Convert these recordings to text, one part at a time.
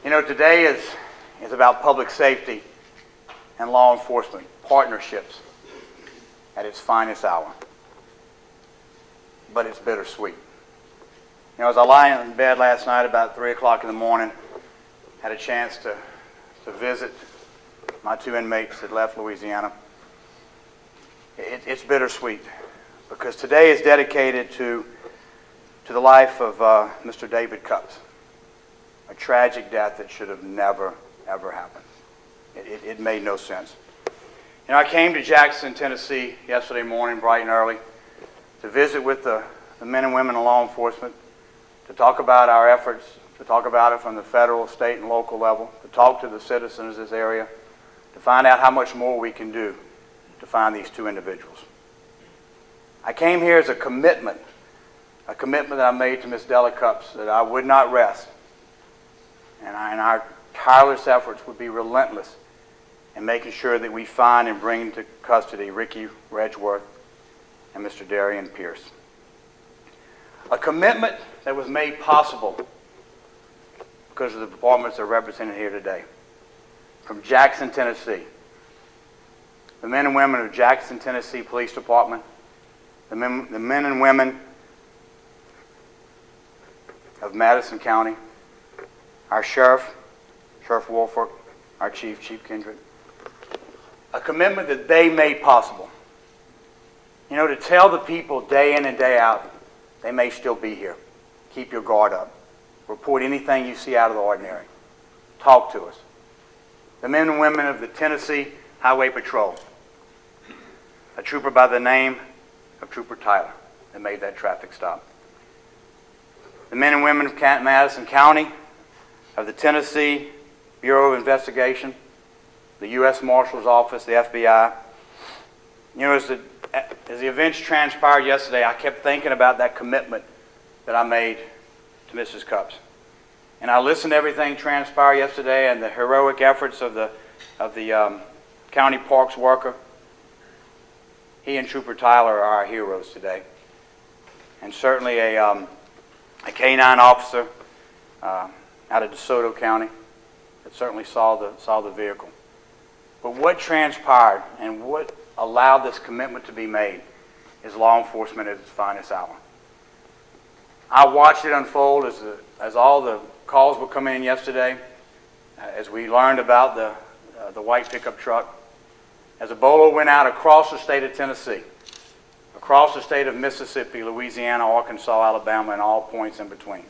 You know, today is about public safety and law enforcement partnerships at its finest hour. But it's bittersweet. You know, as I lie in bed last night about 3 o'clock in the morning, had a chance to visit my 2 inmates that left Louisiana. It's bittersweet because today is dedicated to the life of Mr. David Cups, a tragic death that should have never, ever happened. It made no sense. You know, I came to Jackson, Tennessee yesterday morning, bright and early, to visit with the men and women in law enforcement, to talk about our efforts, to talk about it from the federal, state, and local level, to talk to the citizens of this area, to find out how much more we can do to find these 2 individuals. I came here as a commitment that I made to Ms. Della Cups that I would not rest, and our tireless efforts would be relentless in making sure that we find and bring into custody Ricky Wedgeworth and Mr. Darian Pierce. A commitment that was made possible because of the departments that are represented here today. From Jackson, Tennessee, the men and women of Jackson, Tennessee Police Department, the men and women of Madison County, our Sheriff Woolfolk, our Chief Kendrick. A commitment that they made possible. You know, to tell the people day in and day out, they may still be here. Keep your guard up. Report anything you see out of the ordinary. Talk to us. The men and women of the Tennessee Highway Patrol. A trooper by the name of Trooper Tyler that made that traffic stop. The men and women of Madison County, of the Tennessee Bureau of Investigation, the U.S. Marshal's Office, the FBI. You know, as the events transpired yesterday, I kept thinking about that commitment that I made to Mrs. Cups. And I listened to everything transpire yesterday and the heroic efforts of the county parks worker. He and Trooper Tyler are our heroes today. And certainly a canine officer out of DeSoto County that certainly saw the vehicle. But what transpired and what allowed this commitment to be made is law enforcement at its finest hour. I watched it unfold as all the calls were coming in yesterday, as we learned about the white pickup truck, as Ebola went out across the state of Tennessee, across the state of Mississippi, Louisiana, Arkansas, Alabama, and all points in between.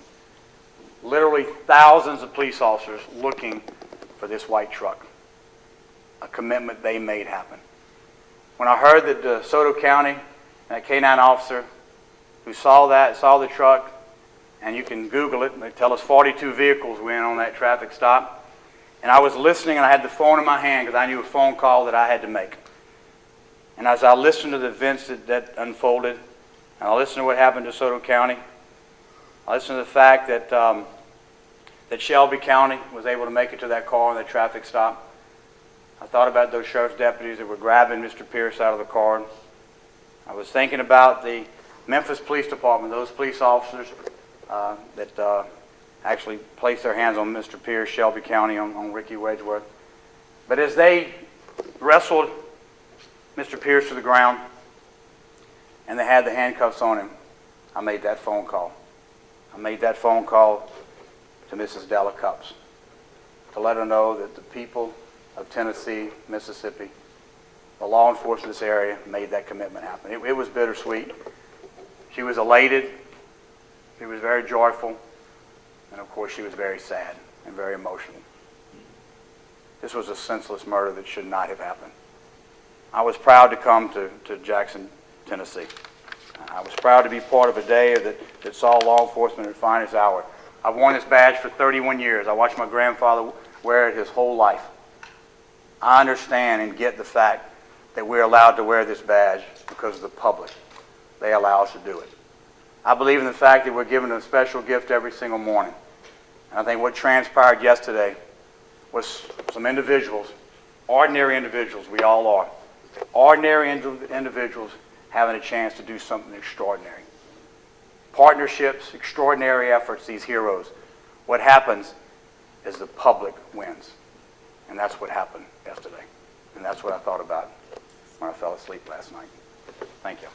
Literally thousands of police officers looking for this white truck, a commitment they made happen. When I heard that DeSoto County, that canine officer who saw the truck, and you can Google it, they tell us 42 vehicles went on that traffic stop, and I was listening and I had the phone in my hand because I knew a phone call that I had to make. And as I listened to the events that unfolded, and I listened to what happened in DeSoto County, I listened to the fact that Shelby County was able to make it to that car on the traffic stop. I thought about those sheriff's deputies that were grabbing Mr. Pierce out of the car. I was thinking about the Memphis Police Department, those police officers that actually placed their hands on Mr. Pierce, Shelby County, on Ricky Wedgeworth. But as they wrestled Mr. Pierce to the ground and they had the handcuffs on him, I made that phone call. I made that phone call to Mrs. Della Cups to let her know that the people of Tennessee, Mississippi, the law enforcement in this area made that commitment happen. It was bittersweet. She was elated. She was very joyful. And of course, she was very sad and very emotional. This was a senseless murder that should not have happened. I was proud to come to Jackson, Tennessee. I was proud to be part of a day that saw law enforcement at its finest hour. I've worn this badge for 31 years. I watched my grandfather wear it his whole life. I understand and get the fact that we're allowed to wear this badge because of the public. They allow us to do it. I believe in the fact that we're given a special gift every single morning. And I think what transpired yesterday was some individuals, ordinary individuals, we all are, ordinary individuals having a chance to do something extraordinary. Partnerships, extraordinary efforts, these heroes. What happens is the public wins. And that's what happened yesterday. And that's what I thought about when I fell asleep last night. Thank you.